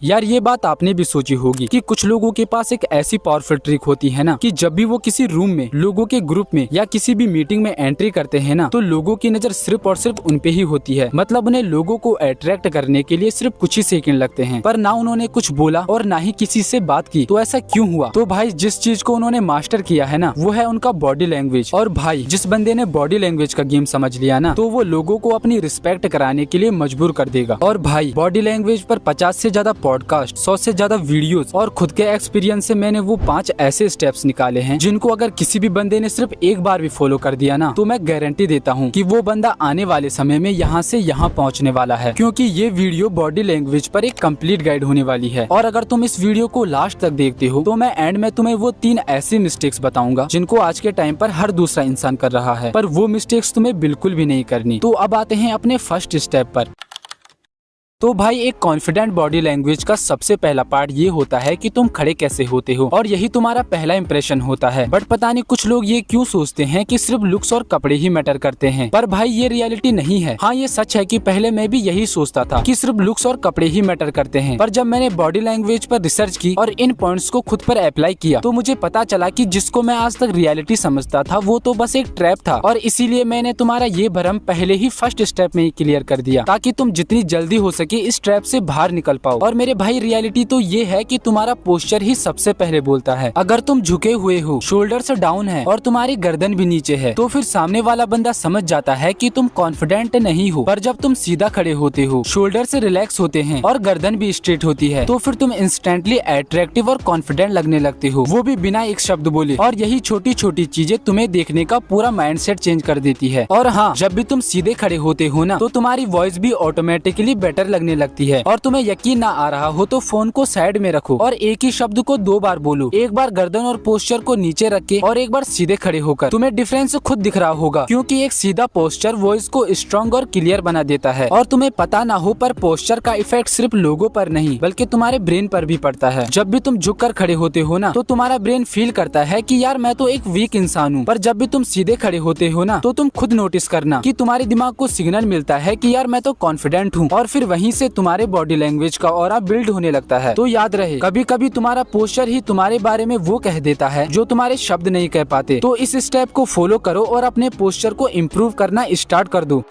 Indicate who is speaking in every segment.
Speaker 1: यार ये बात आपने भी सोची होगी कि कुछ लोगों के पास एक ऐसी पावरफुल ट्रिक होती है ना कि जब भी वो किसी रूम में, लोगों के ग्रुप में या किसी भी मीटिंग में एंट्री करते हैं ना, तो लोगों की नजर सिर्फ और सिर्फ उन पे ही होती है। मतलब उन्हें लोगों को अट्रैक्ट करने के लिए सिर्फ कुछ ही सेकंड लगते हैं, पर ना उन्होंने कुछ बोला और ना ही किसी से बात की। तो ऐसा क्यों हुआ? तो भाई जिस चीज को उन्होंने मास्टर किया है ना, वो है उनका बॉडी लैंग्वेज। और भाई जिस बंदे ने बॉडी लैंग्वेज का गेम समझ लिया ना, तो वो लोगों को अपनी रिस्पेक्ट कराने के लिए मजबूर कर देगा। और भाई बॉडी लैंग्वेज पर 50 से ज्यादा पॉडकास्ट, 100 से ज्यादा वीडियोस और खुद के एक्सपीरियंस से मैंने वो 5 ऐसे स्टेप्स निकाले हैं जिनको अगर किसी भी बंदे ने सिर्फ एक बार भी फॉलो कर दिया ना, तो मैं गारंटी देता हूँ कि वो बंदा आने वाले समय में यहाँ से यहाँ पहुँचने वाला है। क्योंकि ये वीडियो बॉडी लैंग्वेज पर एक कंप्लीट गाइड होने वाली है। और अगर तुम इस वीडियो को लास्ट तक देखते हो तो मैं एंड में तुम्हें वो 3 ऐसी मिस्टेक्स बताऊंगा जिनको आज के टाइम पर हर दूसरा इंसान कर रहा है, पर वो मिस्टेक्स तुम्हें बिल्कुल भी नहीं करनी। तो अब आते हैं अपने फर्स्ट स्टेप पर। तो भाई एक कॉन्फिडेंट बॉडी लैंग्वेज का सबसे पहला पार्ट ये होता है कि तुम खड़े कैसे होते हो, और यही तुम्हारा पहला इंप्रेशन होता है। बट पता नहीं कुछ लोग ये क्यों सोचते हैं कि सिर्फ लुक्स और कपड़े ही मैटर करते हैं, पर भाई ये रियलिटी नहीं है। हाँ ये सच है कि पहले मैं भी यही सोचता था कि सिर्फ लुक्स और कपड़े ही मैटर करते हैं, पर जब मैंने बॉडी लैंग्वेज पर रिसर्च की और इन पॉइंट्स को खुद पर अप्लाई किया तो मुझे पता चला कि जिसको मैं आज तक रियलिटी समझता था वो तो बस एक ट्रैप था। और इसीलिए मैंने तुम्हारा ये भ्रम पहले ही फर्स्ट स्टेप में ही क्लियर कर दिया, ताकि तुम जितनी जल्दी हो सके इस ट्रैप से बाहर निकल पाओ। और मेरे भाई रियलिटी तो ये है कि तुम्हारा पोस्चर ही सबसे पहले बोलता है। अगर तुम झुके हुए हो, शोल्डर से डाउन है और तुम्हारी गर्दन भी नीचे है, तो फिर सामने वाला बंदा समझ जाता है कि तुम कॉन्फिडेंट नहीं हो। पर जब तुम सीधा खड़े होते हो, शोल्डर से रिलैक्स होते हैं और गर्दन भी स्ट्रेट होती है, तो फिर तुम इंस्टेंटली अट्रैक्टिव और कॉन्फिडेंट लगने लगते हो, वो भी बिना एक शब्द बोले। और यही छोटी छोटी चीजें तुम्हें देखने का पूरा माइंडसेट चेंज कर देती है। और हाँ, जब भी तुम सीधे खड़े होते हो ना, तो तुम्हारी वॉइस भी ऑटोमेटिकली बेटर लगने लगती है। और तुम्हें यकीन ना आ रहा हो तो फोन को साइड में रखो और एक ही शब्द को 2 बार बोलो। एक बार गर्दन और पोस्चर को नीचे रख के और एक बार सीधे खड़े होकर। तुम्हें डिफरेंस खुद दिख रहा होगा, क्योंकि एक सीधा पोस्चर वॉइस को स्ट्रॉन्ग और क्लियर बना देता है। और तुम्हें पता ना हो, पर पोस्चर का इफेक्ट सिर्फ लोगों पर नहीं बल्कि तुम्हारे ब्रेन पर भी पड़ता है। जब भी तुम झुक कर खड़े होते हो ना, तो तुम्हारा ब्रेन फील करता है कि यार मैं तो एक वीक इंसान हूँ। पर जब भी तुम सीधे खड़े होते हो ना, तो तुम खुद नोटिस करना कि तुम्हारे दिमाग को सिग्नल मिलता है कि यार मैं तो कॉन्फिडेंट हूँ। और फिर वहीं से तुम्हारे बॉडी लैंग्वेज का ऑरा बिल्ड होने लगता है। तो याद रहे, कभी कभी तुम्हारा पोस्चर ही तुम्हारे बारे में वो कह देता है जो तुम्हारे शब्द नहीं कह पाते। तो इस स्टेप को फॉलो करो और अपने पोस्चर को इम्प्रूव करना स्टार्ट कर दो।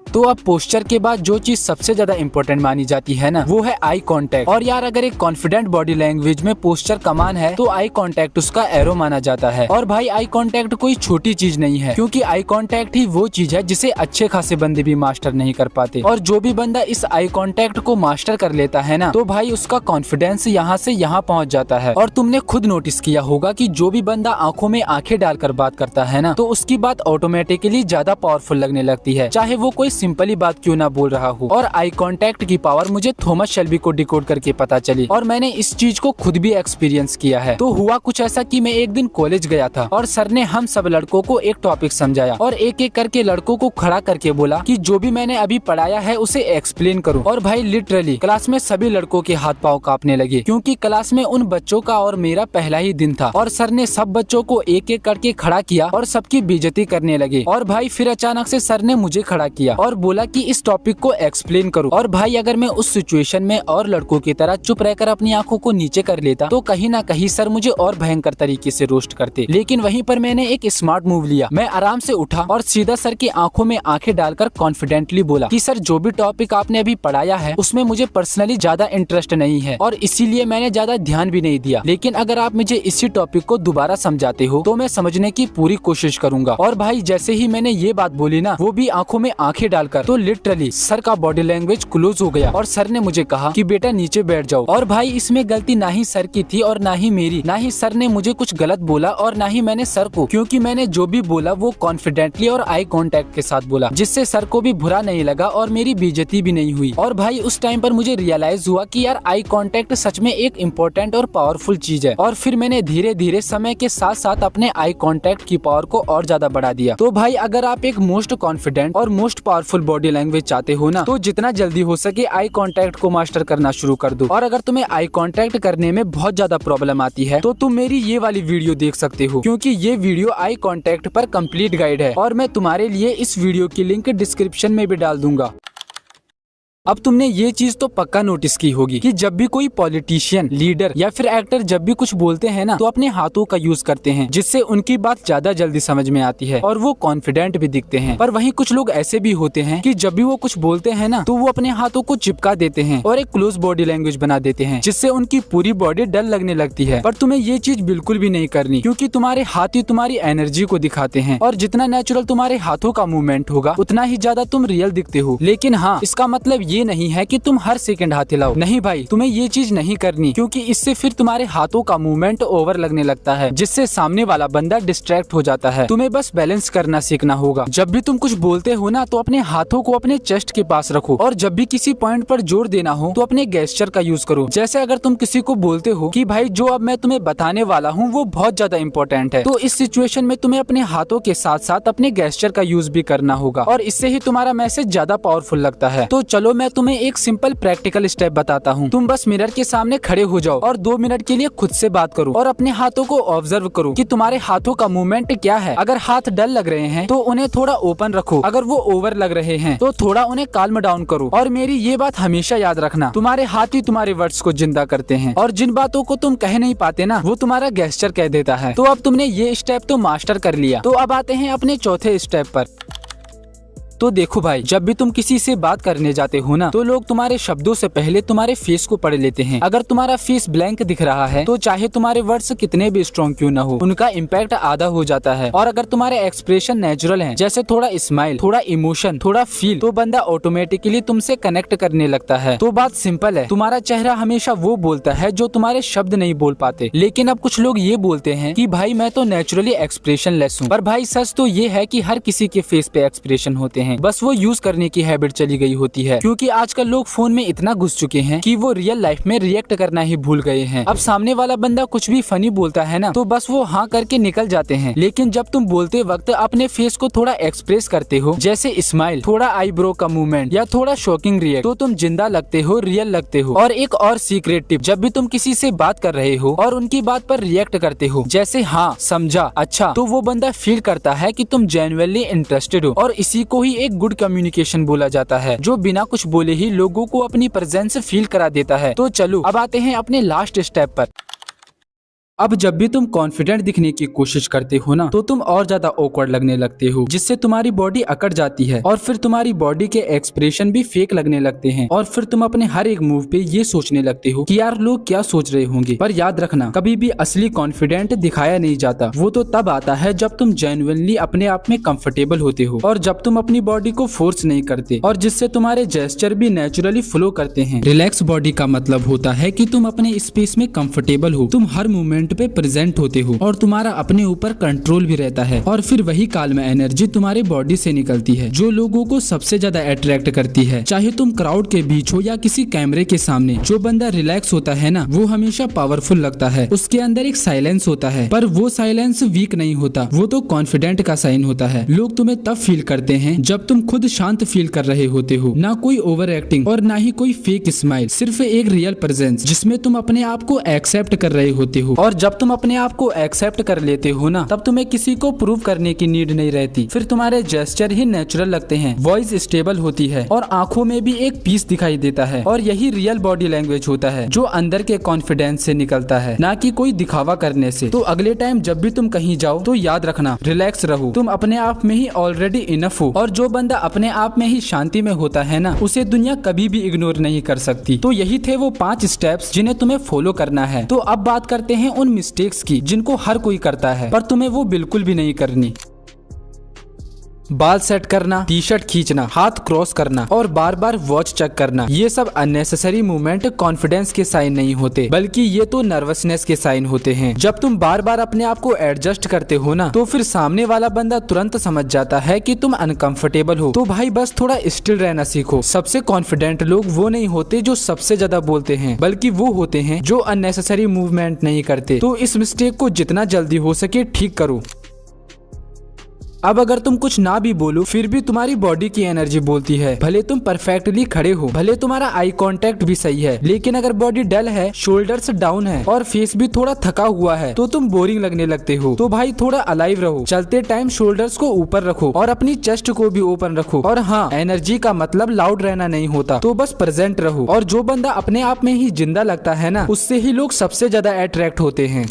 Speaker 1: तो अब पोस्चर के बाद जो चीज सबसे ज्यादा इम्पोर्टेंट मानी जाती है ना, वो है आई कांटेक्ट। और यार अगर एक कॉन्फिडेंट बॉडी लैंग्वेज में पोस्चर कमान है, तो आई कांटेक्ट उसका एरो माना जाता है। और भाई आई कांटेक्ट कोई छोटी चीज नहीं है, क्योंकि आई कांटेक्ट ही वो चीज है जिसे अच्छे खासे बंदे भी मास्टर नहीं कर पाते। और जो भी बंदा इस आई कांटेक्ट को मास्टर कर लेता है ना, तो भाई उसका कॉन्फिडेंस यहाँ से यहाँ पहुँच जाता है। और तुमने खुद नोटिस किया होगा कि जो भी बंदा आंखों में आंखें डालकर बात करता है ना, तो उसकी बात ऑटोमेटिकली ज्यादा पावरफुल लगने लगती है, चाहे वो कोई सिंपली बात क्यों ना बोल रहा हो। और आई कांटेक्ट की पावर मुझे थॉमस शेल्बी को डिकोड करके पता चली, और मैंने इस चीज को खुद भी एक्सपीरियंस किया है। तो हुआ कुछ ऐसा कि मैं एक दिन कॉलेज गया था और सर ने हम सब लड़कों को एक टॉपिक समझाया और एक एक करके लड़कों को खड़ा करके बोला कि जो भी मैंने अभी पढ़ाया है उसे एक्सप्लेन करो। और भाई लिटरली क्लास में सभी लड़कों के हाथ पांव कांपने लगे, क्योंकि क्लास में उन बच्चों का और मेरा पहला ही दिन था। और सर ने सब बच्चों को एक एक करके खड़ा किया और सबकी बेइज्जती करने लगे। और भाई फिर अचानक से सर ने मुझे खड़ा किया और बोला कि इस टॉपिक को एक्सप्लेन करो। और भाई अगर मैं उस सिचुएशन में और लड़कों की तरह चुप रहकर अपनी आंखों को नीचे कर लेता, तो कहीं ना कहीं सर मुझे और भयंकर तरीके से रोस्ट करते। लेकिन वहीं पर मैंने एक स्मार्ट मूव लिया। मैं आराम से उठा और सीधा सर की आंखों में आंखें डालकर कॉन्फिडेंटली बोला कि सर जो भी टॉपिक आपने अभी पढ़ाया है उसमें मुझे पर्सनली ज्यादा इंटरेस्ट नहीं है, और इसीलिए मैंने ज्यादा ध्यान भी नहीं दिया। लेकिन अगर आप मुझे इसी टॉपिक को दोबारा समझाते हो तो मैं समझने की पूरी कोशिश करूंगा। और भाई जैसे ही मैंने ये बात बोली ना, वो भी आंखों में आंखें डालकर, तो लिटरली सर का बॉडी लैंग्वेज क्लोज हो गया और सर ने मुझे कहा कि बेटा नीचे बैठ जाओ। और भाई इसमें गलती ना ही सर की थी और ना ही मेरी। ना ही सर ने मुझे कुछ गलत बोला और ना ही मैंने सर को, क्योंकि मैंने जो भी बोला वो कॉन्फिडेंटली और आई कांटेक्ट के साथ बोला, जिससे सर को भी बुरा नहीं लगा और मेरी बेइज्जती भी नहीं हुई। और भाई उस टाइम पर मुझे रियलाइज हुआ कि यार आई कांटेक्ट सच में एक इम्पोर्टेंट और पावरफुल चीज है। और फिर मैंने धीरे धीरे समय के साथ साथ अपने आई कांटेक्ट की पावर को और ज्यादा बढ़ा दिया। तो भाई अगर आप एक मोस्ट कॉन्फिडेंट और मोस्ट पावरफुल बॉडी लैंग्वेज चाहते हो ना, तो जितना जल्दी हो सके आई कांटेक्ट को मास्टर करना शुरू कर दो। और अगर तुम्हें आई कांटेक्ट करने में बहुत ज्यादा प्रॉब्लम आती है, तो तुम मेरी ये वाली वीडियो देख सकते हो, क्योंकि ये वीडियो आई कांटेक्ट पर कंप्लीट गाइड है। और मैं तुम्हारे लिए इस वीडियो की लिंक डिस्क्रिप्शन में भी डाल दूंगा। अब तुमने ये चीज तो पक्का नोटिस की होगी कि जब भी कोई पॉलिटिशियन, लीडर या फिर एक्टर जब भी कुछ बोलते हैं ना, तो अपने हाथों का यूज करते हैं, जिससे उनकी बात ज्यादा जल्दी समझ में आती है और वो कॉन्फिडेंट भी दिखते हैं। पर वहीं कुछ लोग ऐसे भी होते हैं कि जब भी वो कुछ बोलते हैं ना, तो वो अपने हाथों को चिपका देते हैं और एक क्लोज बॉडी लैंग्वेज बना देते हैं, जिससे उनकी पूरी बॉडी डल लगने लगती है। पर तुम्हें ये चीज बिल्कुल भी नहीं करनी, क्योंकि तुम्हारे हाथ ही तुम्हारी एनर्जी को दिखाते हैं और जितना नेचुरल तुम्हारे हाथों का मूवमेंट होगा, उतना ही ज्यादा तुम रियल दिखते हो। लेकिन हाँ, इसका मतलब ये नहीं है कि तुम हर सेकंड हाथ हिलाओ। नहीं भाई, तुम्हें ये चीज नहीं करनी, क्योंकि इससे फिर तुम्हारे हाथों का मूवमेंट ओवर लगने लगता है, जिससे सामने वाला बंदा डिस्ट्रैक्ट हो जाता है। तुम्हें बस बैलेंस करना सीखना होगा। जब भी तुम कुछ बोलते हो ना, तो अपने हाथों को अपने चेस्ट के पास रखो और जब भी किसी पॉइंट पर जोर देना हो तो अपने गेस्चर का यूज करो। जैसे अगर तुम किसी को बोलते हो कि भाई जो अब मैं तुम्हें बताने वाला हूँ वो बहुत ज्यादा इंपॉर्टेंट है, तो इस सिचुएशन में तुम्हें अपने हाथों के साथ साथ अपने गेस्चर का यूज भी करना होगा और इससे ही तुम्हारा मैसेज ज्यादा पावरफुल लगता है। तो चलो मैं तुम्हें एक सिंपल प्रैक्टिकल स्टेप बताता हूँ। तुम बस मिरर के सामने खड़े हो जाओ और 2 मिनट के लिए खुद से बात करो और अपने हाथों को ऑब्जर्व करो कि तुम्हारे हाथों का मूवमेंट क्या है। अगर हाथ डल लग रहे हैं तो उन्हें थोड़ा ओपन रखो, अगर वो ओवर लग रहे हैं तो थोड़ा उन्हें काल्म डाउन करो। और मेरी ये बात हमेशा याद रखना, तुम्हारे हाथ ही तुम्हारे वर्ड्स को जिंदा करते हैं और जिन बातों को तुम कह नहीं पाते ना, वो तुम्हारा गेस्चर कह देता है। तो अब तुमने ये स्टेप तो मास्टर कर लिया, तो अब आते हैं अपने चौथे स्टेप पर। तो देखो भाई, जब भी तुम किसी से बात करने जाते हो ना, तो लोग तुम्हारे शब्दों से पहले तुम्हारे फेस को पढ़ लेते हैं। अगर तुम्हारा फेस ब्लैंक दिख रहा है तो चाहे तुम्हारे वर्ड्स कितने भी स्ट्रॉन्ग क्यों ना हो, उनका इम्पैक्ट आधा हो जाता है। और अगर तुम्हारे एक्सप्रेशन नेचुरल हैं, जैसे थोड़ा स्माइल, थोड़ा इमोशन, थोड़ा फील, तो बंदा ऑटोमेटिकली तुमसे कनेक्ट करने लगता है। तो बात सिंपल है, तुम्हारा चेहरा हमेशा वो बोलता है जो तुम्हारे शब्द नहीं बोल पाते। लेकिन अब कुछ लोग ये बोलते हैं कि भाई मैं तो नेचुरली एक्सप्रेशन लेस हूँ। पर भाई सच तो ये है कि हर किसी के फेस पे एक्सप्रेशन होते हैं, बस वो यूज करने की हैबिट चली गई होती है। क्योंकि आजकल लोग फोन में इतना घुस चुके हैं कि वो रियल लाइफ में रिएक्ट करना ही भूल गए हैं। अब सामने वाला बंदा कुछ भी फनी बोलता है ना, तो बस वो हाँ करके निकल जाते हैं। लेकिन जब तुम बोलते वक्त अपने फेस को थोड़ा एक्सप्रेस करते हो, जैसे स्माइल, थोड़ा आईब्रो का मूवमेंट या थोड़ा शॉकिंग रिएक्ट, तो तुम जिंदा लगते हो, रियल लगते हो। और एक और सीक्रेट टिप, जब भी तुम किसी से बात कर रहे हो और उनकी बात पर रिएक्ट करते हो, जैसे हाँ, समझा, अच्छा, तो वो बंदा फील करता है कि तुम जेन्युइनली इंटरेस्टेड हो। और इसी को ही एक गुड कम्युनिकेशन बोला जाता है, जो बिना कुछ बोले ही लोगों को अपनी प्रेजेंस फील करा देता है। तो चलो अब आते हैं अपने लास्ट स्टेप पर। अब जब भी तुम कॉन्फिडेंट दिखने की कोशिश करते हो ना, तो तुम और ज्यादा ऑकवर्ड लगने लगते हो, जिससे तुम्हारी बॉडी अकड़ जाती है और फिर तुम्हारी बॉडी के एक्सप्रेशन भी फेक लगने लगते हैं। और फिर तुम अपने हर एक मूव पे ये सोचने लगते हो कि यार लोग क्या सोच रहे होंगे। पर याद रखना, कभी भी असली कॉन्फिडेंट दिखाया नहीं जाता, वो तो तब आता है जब तुम जेन्युइनली अपने आप में कंफर्टेबल होते हो और जब तुम अपनी बॉडी को फोर्स नहीं करते और जिससे तुम्हारे जेस्चर भी नेचुरली फ्लो करते हैं। रिलैक्स बॉडी का मतलब होता है कि तुम अपने स्पेस में कंफर्टेबल हो, तुम हर मूवमेंट पे प्रेजेंट होते हो और तुम्हारा अपने ऊपर कंट्रोल भी रहता है। और फिर वही काल्म एनर्जी तुम्हारी बॉडी से निकलती है जो लोगों को सबसे ज्यादा अट्रैक्ट करती है। चाहे तुम क्राउड के बीच हो या किसी कैमरे के सामने, जो बंदा रिलैक्स होता है ना, वो हमेशा पावरफुल लगता है। उसके अंदर एक साइलेंस होता है, पर वो साइलेंस वीक नहीं होता, वो तो कॉन्फिडेंट का साइन होता है। लोग तुम्हें तब फील करते हैं जब तुम खुद शांत फील कर रहे होते हो, ना कोई ओवर एक्टिंग और ना ही कोई फेक स्माइल, सिर्फ एक रियल प्रेजेंस जिसमें तुम अपने आप को एक्सेप्ट कर रहे होते हो। और जब तुम अपने आप को एक्सेप्ट कर लेते हो ना, तब तुम्हें किसी को प्रूव करने की नीड नहीं रहती। फिर तुम्हारे जेस्चर ही नेचुरल लगते हैं, वॉइस स्टेबल होती है और आंखों में भी एक पीस दिखाई देता है। और यही रियल बॉडी लैंग्वेज होता है, जो अंदर के कॉन्फिडेंस से निकलता है, ना कि कोई दिखावा करने से। तो अगले टाइम जब भी तुम कहीं जाओ तो याद रखना, रिलैक्स रहो, तुम अपने आप में ही ऑलरेडी इनफ हो। और जो बंदा अपने आप में ही शांति में होता है ना, उसे दुनिया कभी भी इग्नोर नहीं कर सकती। तो यही थे वो 5 स्टेप्स जिन्हें तुम्हें फॉलो करना है। तो अब बात करते हैं उन मिस्टेक्स की जिनको हर कोई करता है, पर तुम्हें वो बिल्कुल भी नहीं करनी। बाल सेट करना, टी शर्ट खींचना, हाथ क्रॉस करना और बार बार वॉच चेक करना, ये सब अननेसेसरी मूवमेंट कॉन्फिडेंस के साइन नहीं होते, बल्कि ये तो नर्वसनेस के साइन होते हैं। जब तुम बार बार अपने आप को एडजस्ट करते हो ना, तो फिर सामने वाला बंदा तुरंत समझ जाता है कि तुम अनकंफर्टेबल हो। तो भाई बस थोड़ा स्टिल रहना सीखो। सबसे कॉन्फिडेंट लोग वो नहीं होते जो सबसे ज्यादा बोलते हैं, बल्कि वो होते हैं जो अननेसेसरी मूवमेंट नहीं करते। तो इस मिस्टेक को जितना जल्दी हो सके ठीक करो। अब अगर तुम कुछ ना भी बोलो फिर भी तुम्हारी बॉडी की एनर्जी बोलती है। भले तुम परफेक्टली खड़े हो, भले तुम्हारा आई कांटेक्ट भी सही है, लेकिन अगर बॉडी डल है, शोल्डर्स डाउन है और फेस भी थोड़ा थका हुआ है तो तुम बोरिंग लगने लगते हो। तो भाई थोड़ा अलाइव रहो, चलते टाइम शोल्डर्स को ऊपर रखो और अपनी चेस्ट को भी ओपन रखो। और हाँ, एनर्जी का मतलब लाउड रहना नहीं होता, तो बस प्रेजेंट रहो। और जो बंदा अपने आप में ही जिंदा लगता है ना, उससे ही लोग सबसे ज्यादा अट्रैक्ट होते हैं।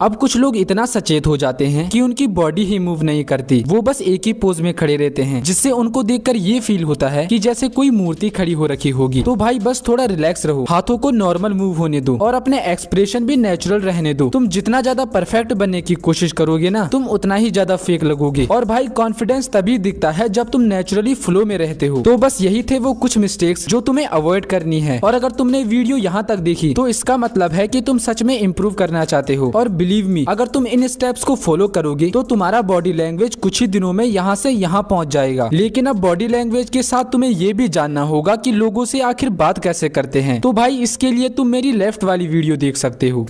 Speaker 1: अब कुछ लोग इतना सचेत हो जाते हैं कि उनकी बॉडी ही मूव नहीं करती, वो बस एक ही पोज में खड़े रहते हैं, जिससे उनको देखकर ये फील होता है कि जैसे कोई मूर्ति खड़ी हो रखी होगी। तो भाई बस थोड़ा रिलैक्स रहो, हाथों को नॉर्मल मूव होने दो और अपने एक्सप्रेशन भी नेचुरल रहने दो। तुम जितना ज्यादा परफेक्ट बनने की कोशिश करोगे ना, तुम उतना ही ज्यादा फेक लगोगे। और भाई कॉन्फिडेंस तभी दिखता है जब तुम नेचुरली फ्लो में रहते हो। तो बस यही थे वो कुछ मिस्टेक्स जो तुम्हें अवॉइड करनी है। और अगर तुमने वीडियो यहाँ तक देखी तो इसका मतलब है कि तुम सच में इम्प्रूव करना चाहते हो। और बिलीव मी, अगर तुम इन स्टेप्स को फॉलो करोगे तो तुम्हारा बॉडी लैंग्वेज कुछ ही दिनों में यहाँ से यहाँ पहुँच जाएगा। लेकिन अब बॉडी लैंग्वेज के साथ तुम्हें ये भी जानना होगा कि लोगों से आखिर बात कैसे करते हैं। तो भाई इसके लिए तुम मेरी लेफ्ट वाली वीडियो देख सकते हो।